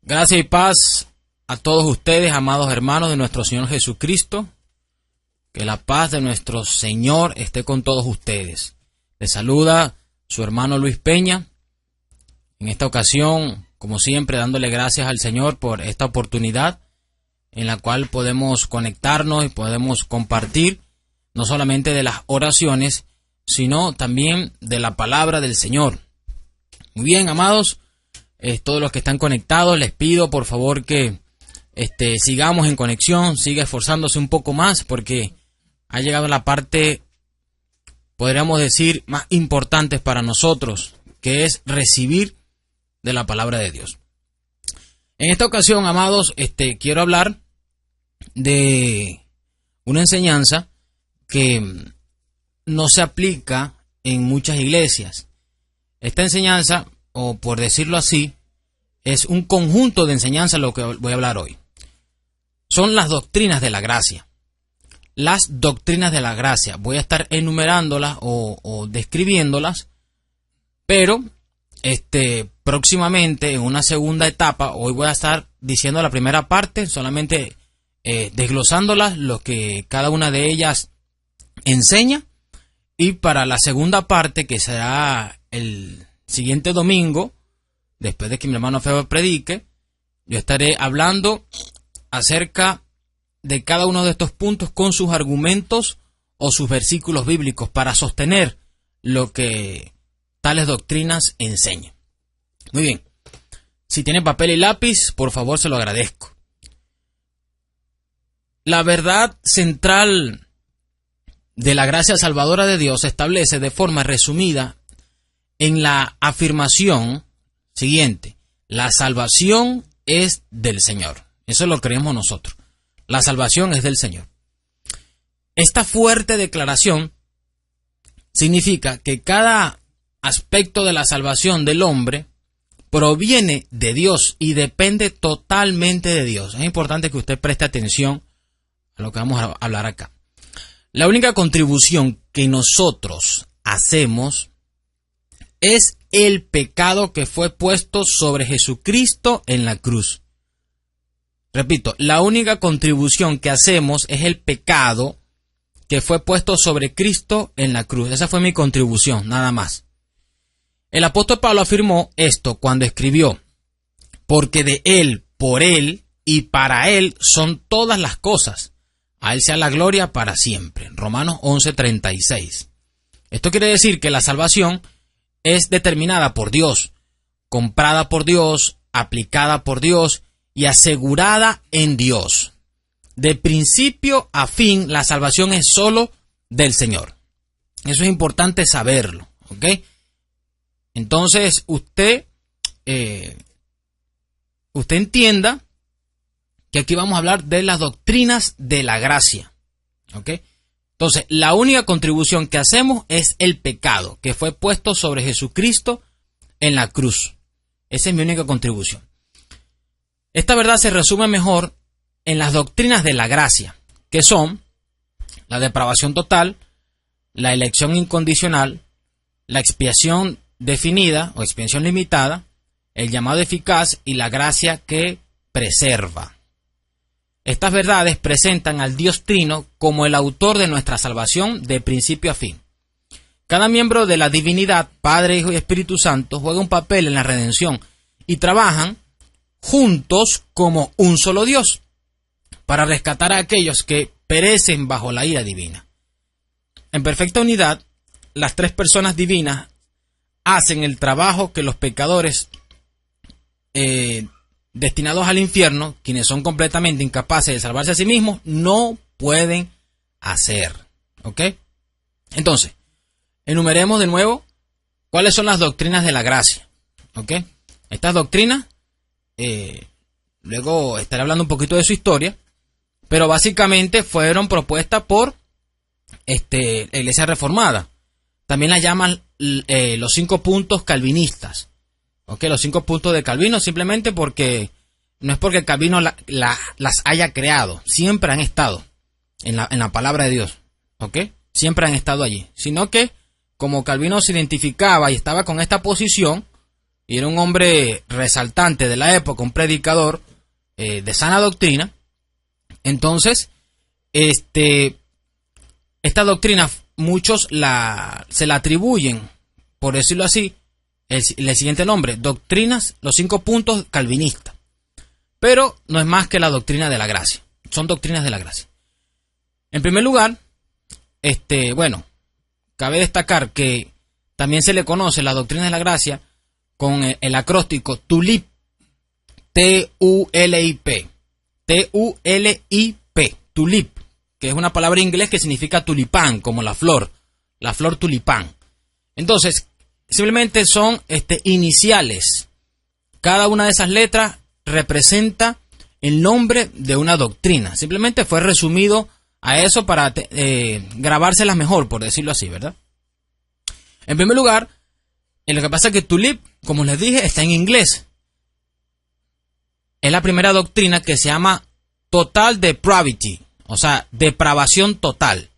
Gracia y paz a todos ustedes, amados hermanos de nuestro Señor Jesucristo. Que la paz de nuestro Señor esté con todos ustedes. Les saluda su hermano Luis Peña. En esta ocasión, como siempre, dándole gracias al Señor por esta oportunidad en la cual podemos conectarnos y podemos compartir no solamente de las oraciones, sino también de la palabra del Señor. Muy bien, amados, todos los que están conectados, les pido por favor que sigamos en conexión, siga esforzándose un poco más, porque ha llegado la parte, podríamos decir, más importante para nosotros, que es recibir de la palabra de Dios. En esta ocasión, amados, quiero hablar de una enseñanza que no se aplica en muchas iglesias. Esta enseñanza, o por decirlo así, es un conjunto de enseñanzas lo que voy a hablar hoy. Son las doctrinas de la gracia. Las doctrinas de la gracia. Voy a estar enumerándolas o describiéndolas, pero próximamente en una segunda etapa, hoy voy a estar diciendo la primera parte, solamente desglosándolas, lo que cada una de ellas enseña, y para la segunda parte, que será el siguiente domingo, después de que mi hermano Feo predique, yo estaré hablando acerca de cada uno de estos puntos con sus argumentos o sus versículos bíblicos para sostener lo que tales doctrinas enseñan. Muy bien, si tiene papel y lápiz, por favor se lo agradezco. La verdad central de la gracia salvadora de Dios se establece de forma resumida en la afirmación siguiente: la salvación es del Señor. Eso lo creemos nosotros. La salvación es del Señor. Esta fuerte declaración significa que cada aspecto de la salvación del hombre proviene de Dios y depende totalmente de Dios. Es importante que usted preste atención a lo que vamos a hablar acá. La única contribución que nosotros hacemos es el pecado que fue puesto sobre Jesucristo en la cruz. Repito, la única contribución que hacemos es el pecado que fue puesto sobre Cristo en la cruz. Esa fue mi contribución, nada más. El apóstol Pablo afirmó esto cuando escribió: porque de Él, por Él y para Él son todas las cosas. A Él sea la gloria para siempre. Romanos 11:36. Esto quiere decir que la salvación es determinada por Dios, comprada por Dios, aplicada por Dios y asegurada en Dios. De principio a fin, la salvación es solo del Señor. Eso es importante saberlo, ¿ok? Entonces, usted entienda que aquí vamos a hablar de las doctrinas de la gracia, ¿ok? Entonces, la única contribución que hacemos es el pecado que fue puesto sobre Jesucristo en la cruz. Esa es mi única contribución. Esta verdad se resume mejor en las doctrinas de la gracia, que son la depravación total, la elección incondicional, la expiación definida o expiación limitada, el llamado eficaz y la gracia que preserva. Estas verdades presentan al Dios Trino como el autor de nuestra salvación de principio a fin. Cada miembro de la divinidad, Padre, Hijo y Espíritu Santo, juega un papel en la redención y trabajan juntos como un solo Dios para rescatar a aquellos que perecen bajo la ira divina. En perfecta unidad, las tres personas divinas hacen el trabajo que los pecadores destinados al infierno, quienes son completamente incapaces de salvarse a sí mismos, no pueden hacer. ¿Ok? Entonces, enumeremos de nuevo cuáles son las doctrinas de la gracia. ¿Ok? Estas doctrinas, luego estaré hablando un poquito de su historia, pero básicamente fueron propuestas por la Iglesia Reformada. También las llaman los 5 puntos calvinistas. ¿Ok? Los 5 puntos de Calvino, simplemente porque no es porque Calvino las haya creado, siempre han estado en la palabra de Dios. ¿Ok? Siempre han estado allí, sino que como Calvino se identificaba y estaba con esta posición, y era un hombre resaltante de la época, un predicador de sana doctrina. Entonces, esta doctrina muchos se la atribuyen, por decirlo así, el siguiente nombre: doctrinas, los 5 puntos calvinistas. Pero no es más que la doctrina de la gracia. Son doctrinas de la gracia. En primer lugar, cabe destacar que también se le conoce la doctrina de la gracia con el acróstico TULIP, T-U-L-I-P, T-U-L-I-P, TULIP, que es una palabra en inglés que significa tulipán, como la flor tulipán. Entonces, simplemente son iniciales. Cada una de esas letras representa el nombre de una doctrina. Simplemente fue resumido a eso para grabárselas mejor, por decirlo así, ¿verdad? En primer lugar, lo que pasa es que TULIP, como les dije, está en inglés. Es la primera doctrina que se llama Total Depravity, o sea, depravación total.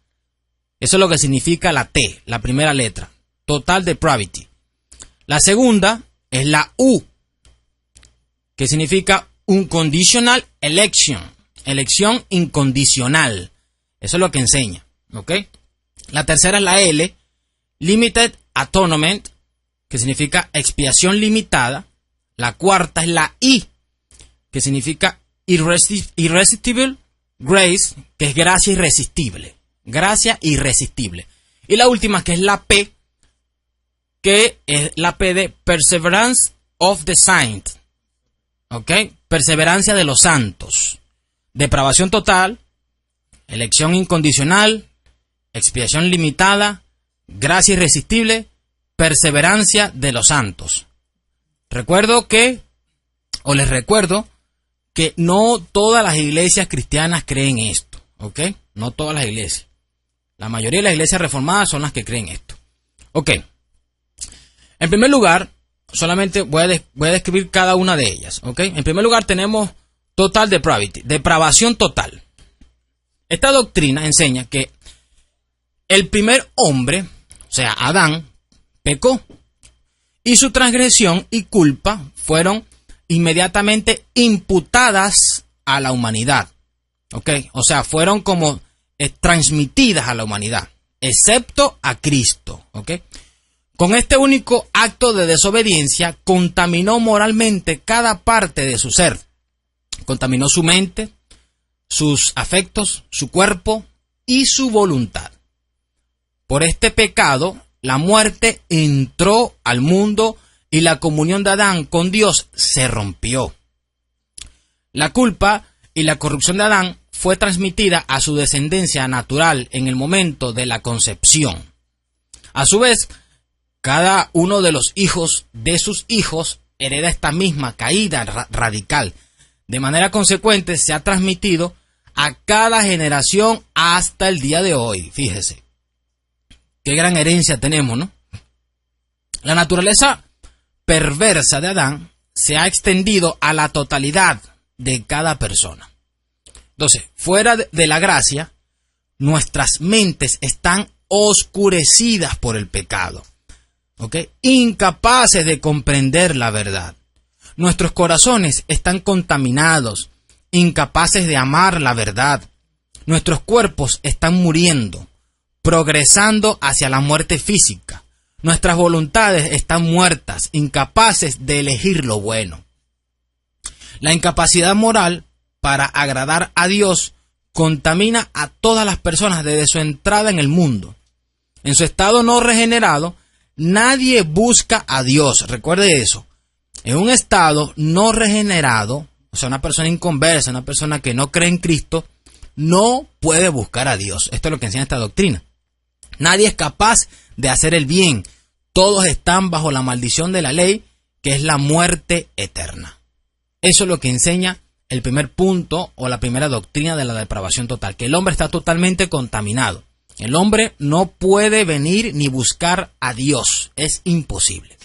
Eso es lo que significa la T, la primera letra. Total Depravity. La segunda es la U, que significa Unconditional Election, elección incondicional. Eso es lo que enseña, ¿ok? La tercera es la L, Limited Atonement, que significa expiación limitada. La cuarta es la I, que significa Irresistible Grace, que es gracia irresistible. Gracia irresistible. Y la última, que es la P, que es la P de Perseverance of the Saints. ¿Ok? Perseverancia de los santos. Depravación total, elección incondicional, expiación limitada, gracia irresistible, perseverancia de los santos. Les recuerdo que no todas las iglesias cristianas creen esto, ¿ok? No todas las iglesias. La mayoría de las iglesias reformadas son las que creen esto. Ok. En primer lugar, solamente voy a describir cada una de ellas, ¿ok? En primer lugar tenemos Total Depravity, depravación total. Esta doctrina enseña que el primer hombre, o sea, Adán, pecó. Y su transgresión y culpa fueron inmediatamente imputadas a la humanidad. ¿Ok? O sea, fueron como transmitidas a la humanidad, excepto a Cristo. ¿Ok? Con este único acto de desobediencia, contaminó moralmente cada parte de su ser. Contaminó su mente, sus afectos, su cuerpo y su voluntad. Por este pecado, la muerte entró al mundo y la comunión de Adán con Dios se rompió. La culpa y la corrupción de Adán fue transmitida a su descendencia natural en el momento de la concepción. A su vez, cada uno de los hijos de sus hijos hereda esta misma caída radical. De manera consecuente, se ha transmitido a cada generación hasta el día de hoy. Fíjese. Qué gran herencia tenemos, ¿no? La naturaleza perversa de Adán se ha extendido a la totalidad de cada persona. Entonces, fuera de la gracia, nuestras mentes están oscurecidas por el pecado, ¿ok? Incapaces de comprender la verdad. Nuestros corazones están contaminados, incapaces de amar la verdad. Nuestros cuerpos están muriendo, progresando hacia la muerte física. Nuestras voluntades están muertas, incapaces de elegir lo bueno. La incapacidad moral para agradar a Dios contamina a todas las personas desde su entrada en el mundo. En su estado no regenerado, nadie busca a Dios. Recuerde eso. En un estado no regenerado, o sea, una persona inconversa, una persona que no cree en Cristo, no puede buscar a Dios. Esto es lo que enseña esta doctrina. Nadie es capaz de hacer el bien. Todos están bajo la maldición de la ley, que es la muerte eterna. Eso es lo que enseña el primer punto o la primera doctrina de la depravación total, que el hombre está totalmente contaminado. El hombre no puede venir ni buscar a Dios. Es imposible.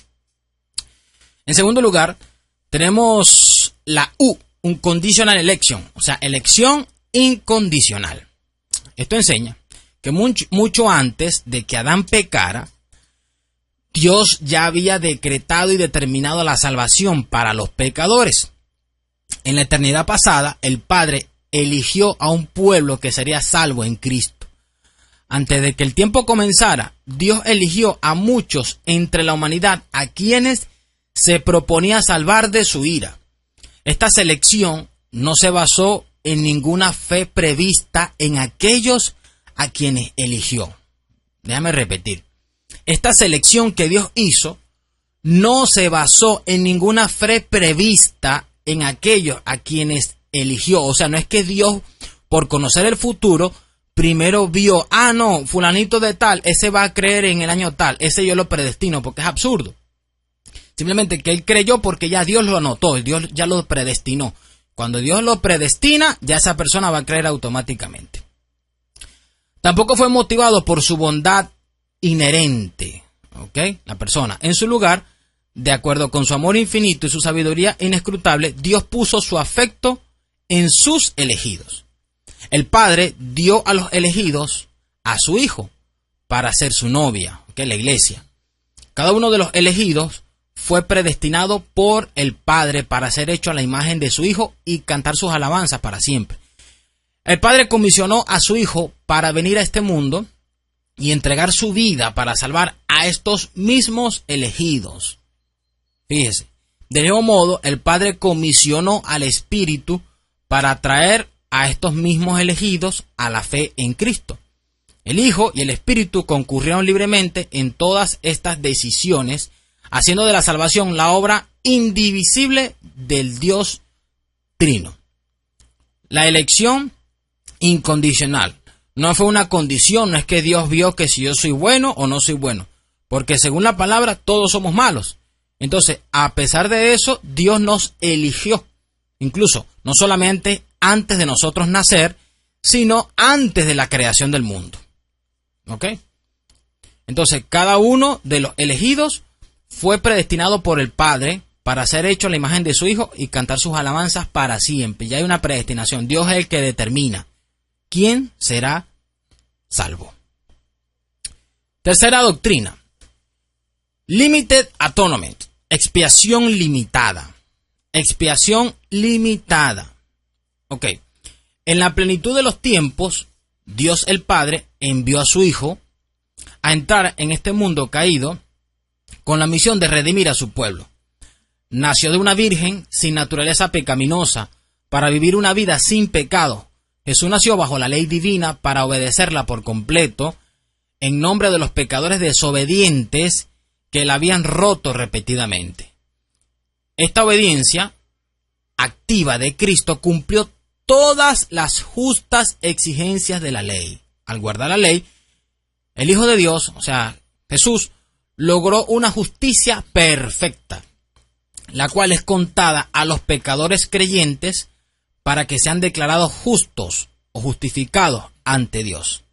En segundo lugar, tenemos la U, Unconditional Election, o sea, elección incondicional. Esto enseña que mucho antes de que Adán pecara, Dios ya había decretado y determinado la salvación para los pecadores. En la eternidad pasada, el Padre eligió a un pueblo que sería salvo en Cristo. Antes de que el tiempo comenzara, Dios eligió a muchos entre la humanidad a quienes se proponía salvar de su ira. Esta selección no se basó en ninguna fe prevista en aquellos a quienes eligió. Déjame repetir. Esta selección que Dios hizo no se basó en ninguna fe prevista en aquellos a quienes eligió. O sea, no es que Dios, por conocer el futuro, primero vio, no, fulanito de tal, ese va a creer en el año tal, ese yo lo predestino, porque es absurdo. Simplemente que él creyó porque ya Dios lo anotó, Dios ya lo predestinó. Cuando Dios lo predestina, ya esa persona va a creer automáticamente. Tampoco fue motivado por su bondad inherente, ¿ok? La persona. En su lugar, de acuerdo con su amor infinito y su sabiduría inescrutable, Dios puso su afecto en sus elegidos. El Padre dio a los elegidos a su Hijo para ser su novia, ¿ok? La iglesia. Cada uno de los elegidos fue predestinado por el Padre para ser hecho a la imagen de su Hijo y cantar sus alabanzas para siempre. El Padre comisionó a su Hijo para venir a este mundo y entregar su vida para salvar a estos mismos elegidos. Fíjese, de mismo modo, el Padre comisionó al Espíritu para traer a estos mismos elegidos a la fe en Cristo. El Hijo y el Espíritu concurrieron libremente en todas estas decisiones, haciendo de la salvación la obra indivisible del Dios Trino. La elección incondicional no fue una condición, no es que Dios vio que si yo soy bueno o no soy bueno, porque según la palabra todos somos malos. Entonces, a pesar de eso, Dios nos eligió, incluso no solamente antes de nosotros nacer, sino antes de la creación del mundo. ¿Ok? Entonces, cada uno de los elegidos fue predestinado por el Padre para ser hecho a la imagen de su Hijo y cantar sus alabanzas para siempre. Ya hay una predestinación. Dios es el que determina quién será salvo. Tercera doctrina. Limited Atonement. Expiación limitada. Expiación limitada. Ok. En la plenitud de los tiempos, Dios el Padre envió a su Hijo a entrar en este mundo caído con la misión de redimir a su pueblo. Nació de una virgen sin naturaleza pecaminosa para vivir una vida sin pecado. Jesús nació bajo la ley divina para obedecerla por completo en nombre de los pecadores desobedientes que la habían roto repetidamente. Esta obediencia activa de Cristo cumplió todas las justas exigencias de la ley. Al guardar la ley, el Hijo de Dios, o sea, Jesús, logró una justicia perfecta, la cual es contada a los pecadores creyentes para que sean declarados justos o justificados ante Dios.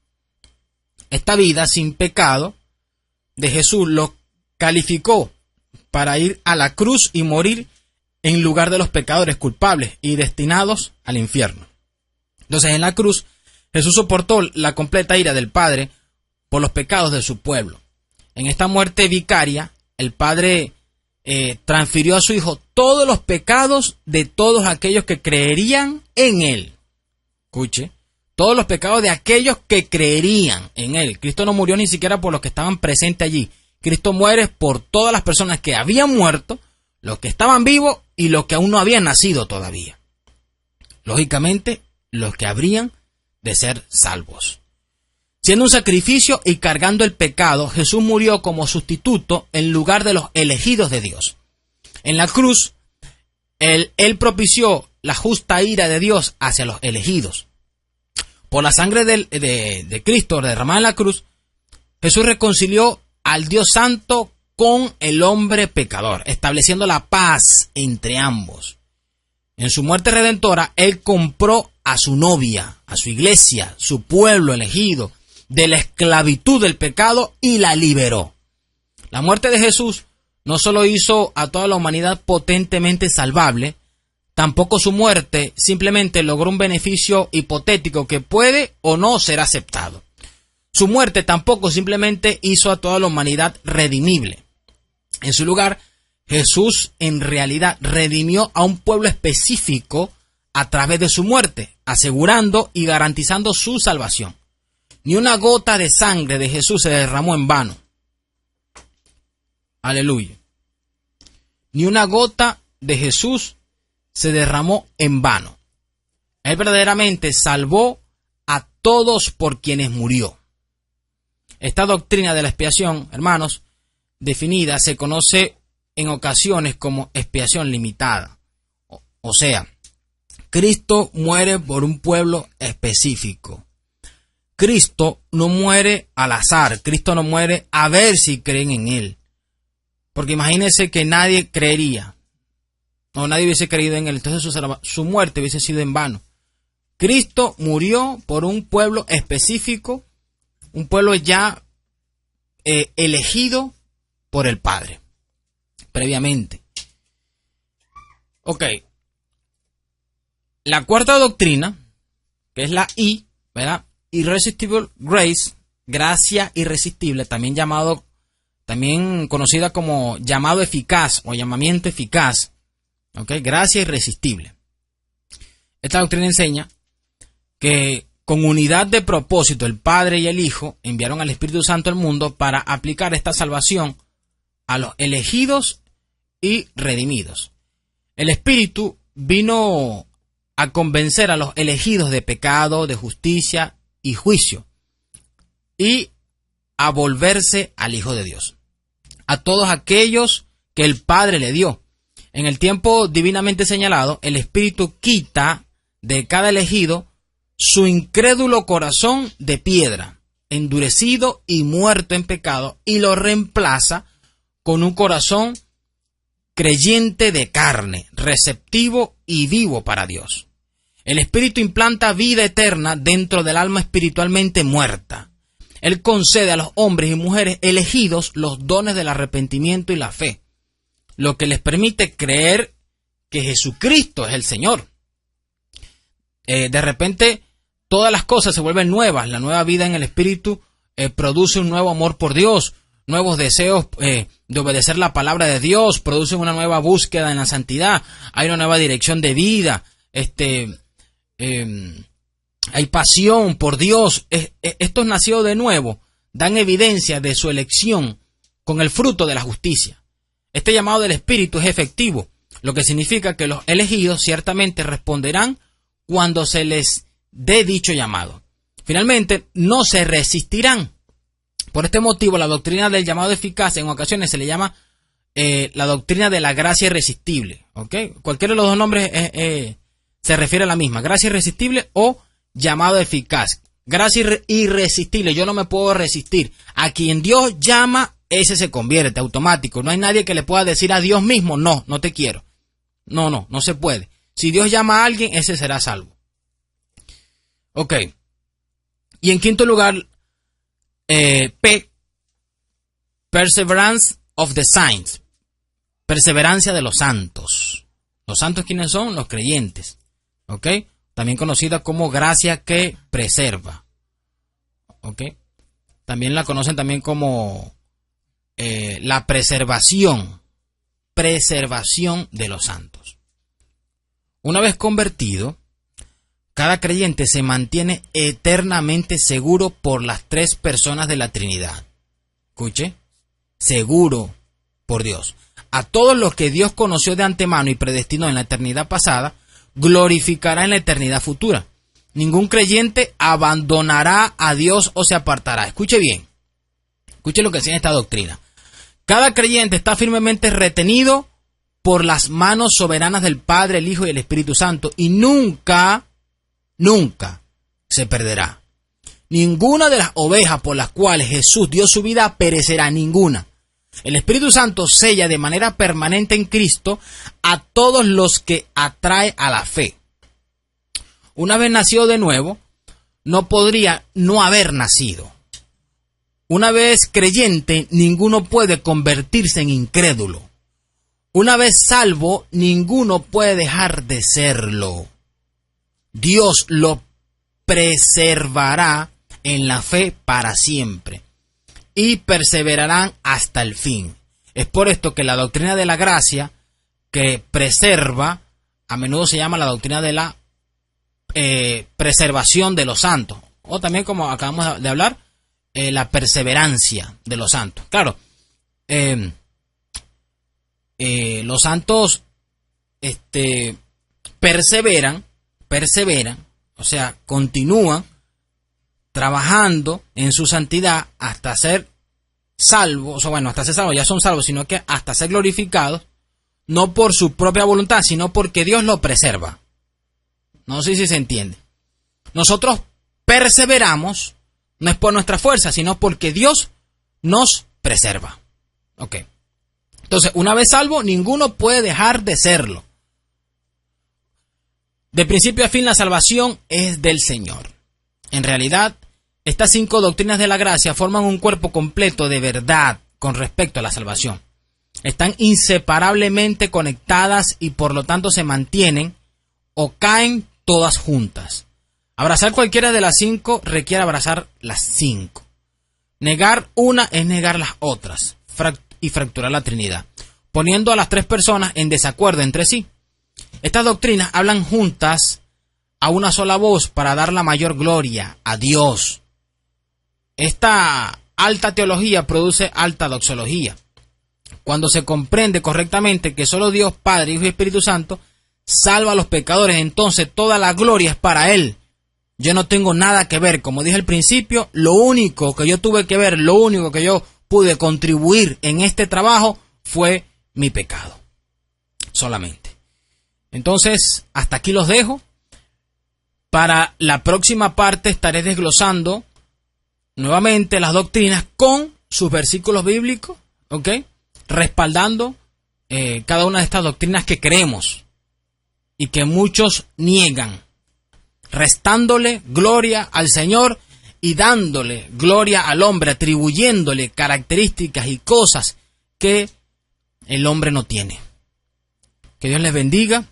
Esta vida sin pecado de Jesús lo calificó para ir a la cruz y morir en lugar de los pecadores culpables y destinados al infierno. Entonces, en la cruz, Jesús soportó la completa ira del Padre por los pecados de su pueblo. En esta muerte vicaria, el Padre transfirió a su Hijo todos los pecados de todos aquellos que creerían en Él. Escuche, todos los pecados de aquellos que creerían en Él. Cristo no murió ni siquiera por los que estaban presentes allí. Cristo muere por todas las personas que habían muerto, los que estaban vivos y los que aún no habían nacido todavía. Lógicamente, los que habrían de ser salvos. Siendo un sacrificio y cargando el pecado, Jesús murió como sustituto en lugar de los elegidos de Dios. En la cruz, Él propició la justa ira de Dios hacia los elegidos. Por la sangre de Cristo derramada en la cruz, Jesús reconcilió al Dios Santo con el hombre pecador, estableciendo la paz entre ambos. En su muerte redentora, Él compró a su novia, a su iglesia, su pueblo elegido, de la esclavitud del pecado y la liberó. La muerte de Jesús no solo hizo a toda la humanidad potentemente salvable, tampoco su muerte simplemente logró un beneficio hipotético que puede o no ser aceptado. Su muerte tampoco simplemente hizo a toda la humanidad redimible. En su lugar, Jesús en realidad redimió a un pueblo específico a través de su muerte, asegurando y garantizando su salvación. Ni una gota de sangre de Jesús se derramó en vano. Aleluya. Ni una gota de Jesús se derramó en vano. Él verdaderamente salvó a todos por quienes murió. Esta doctrina de la expiación, hermanos, definida, se conoce en ocasiones como expiación limitada. O sea, Cristo muere por un pueblo específico. Cristo no muere al azar. Cristo no muere a ver si creen en Él. Porque imagínense que nadie creería, o nadie hubiese creído en Él, entonces su muerte hubiese sido en vano. Cristo murió por un pueblo específico, un pueblo ya elegido por el Padre, previamente. Ok. La cuarta doctrina, que es la I, ¿verdad? Irresistible Grace, gracia irresistible, también conocida como llamado eficaz o llamamiento eficaz. ¿Ok? Gracia irresistible. Esta doctrina enseña que con unidad de propósito el Padre y el Hijo enviaron al Espíritu Santo al mundo para aplicar esta salvación a los elegidos y redimidos. El Espíritu vino a convencer a los elegidos de pecado, de justicia y juicio, y a volverse al Hijo de Dios. A todos aquellos que el Padre le dio. En el tiempo divinamente señalado, el Espíritu quita de cada elegido su incrédulo corazón de piedra, endurecido y muerto en pecado, y lo reemplaza con un corazón creyente de carne, receptivo y vivo para Dios. El Espíritu implanta vida eterna dentro del alma espiritualmente muerta. Él concede a los hombres y mujeres elegidos los dones del arrepentimiento y la fe, lo que les permite creer que Jesucristo es el Señor. De repente, todas las cosas se vuelven nuevas. La nueva vida en el Espíritu produce un nuevo amor por Dios, nuevos deseos de obedecer la palabra de Dios, produce una nueva búsqueda en la santidad, hay una nueva dirección de vida, hay pasión por Dios. Estos nacidos de nuevo dan evidencia de su elección con el fruto de la justicia. Este llamado del Espíritu es efectivo, lo que significa que los elegidos ciertamente responderán cuando se les dé dicho llamado. Finalmente, no se resistirán. Por este motivo, la doctrina del llamado eficaz en ocasiones se le llama la doctrina de la gracia irresistible. ¿Okay? Cualquiera de los dos nombres se refiere a la misma, gracia irresistible o llamado eficaz. Gracia irresistible, yo no me puedo resistir. A quien Dios llama, ese se convierte automático. No hay nadie que le pueda decir a Dios mismo, no te quiero. No se puede. Si Dios llama a alguien, ese será salvo. Ok. Y en quinto lugar, P, Perseverance of the Saints. Perseverancia de los santos. ¿Los santos quiénes son? Los creyentes. ¿Ok? También conocida como gracia que preserva. ¿Ok? También la conocen también como la preservación de los santos. Una vez convertido, cada creyente se mantiene eternamente seguro por las tres personas de la Trinidad. Escuche, seguro por Dios. A todos los que Dios conoció de antemano y predestinó en la eternidad pasada, glorificará en la eternidad futura. Ningún creyente abandonará a Dios o se apartará. Escuche bien. Escuche lo que enseña esta doctrina. Cada creyente está firmemente retenido por las manos soberanas del Padre, el Hijo y el Espíritu Santo y nunca se perderá. Ninguna de las ovejas por las cuales Jesús dio su vida perecerá, ninguna. El Espíritu Santo sella de manera permanente en Cristo a todos los que atrae a la fe. Una vez nacido de nuevo, no podría no haber nacido. Una vez creyente, ninguno puede convertirse en incrédulo. Una vez salvo, ninguno puede dejar de serlo. Dios lo preservará en la fe para siempre y perseverarán hasta el fin. Es por esto que la doctrina de la gracia que preserva, a menudo se llama la doctrina de la preservación de los santos, o también, como acabamos de hablar, la perseverancia de los santos. Claro, los santos perseveran, o sea, continúan trabajando en su santidad hasta ser salvos, o bueno, hasta ser salvos, ya son salvos, sino que hasta ser glorificados, no por su propia voluntad, sino porque Dios lo preserva. No sé si se entiende. Nosotros perseveramos, no es por nuestra fuerza, sino porque Dios nos preserva. Ok. Entonces, una vez salvo, ninguno puede dejar de serlo. De principio a fin, la salvación es del Señor. En realidad, estas 5 doctrinas de la gracia forman un cuerpo completo de verdad con respecto a la salvación. Están inseparablemente conectadas y por lo tanto se mantienen o caen todas juntas. Abrazar cualquiera de las 5 requiere abrazar las 5. Negar una es negar las otras y fracturar la Trinidad, poniendo a las 3 personas en desacuerdo entre sí. Estas doctrinas hablan juntas a una sola voz para dar la mayor gloria a Dios. Esta alta teología produce alta doxología. Cuando se comprende correctamente que solo Dios, Padre, Hijo y Espíritu Santo salva a los pecadores, entonces toda la gloria es para Él. Yo no tengo nada que ver, como dije al principio, lo único que yo tuve que ver, lo único que yo pude contribuir en este trabajo fue mi pecado. Solamente. Entonces, hasta aquí los dejo. Para la próxima parte estaré desglosando nuevamente las doctrinas con sus versículos bíblicos, ¿ok? Respaldando cada una de estas doctrinas que creemos y que muchos niegan, restándole gloria al Señor y dándole gloria al hombre, atribuyéndole características y cosas que el hombre no tiene. Que Dios les bendiga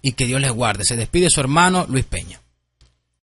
y que Dios les guarde. Se despide su hermano Luis Peña.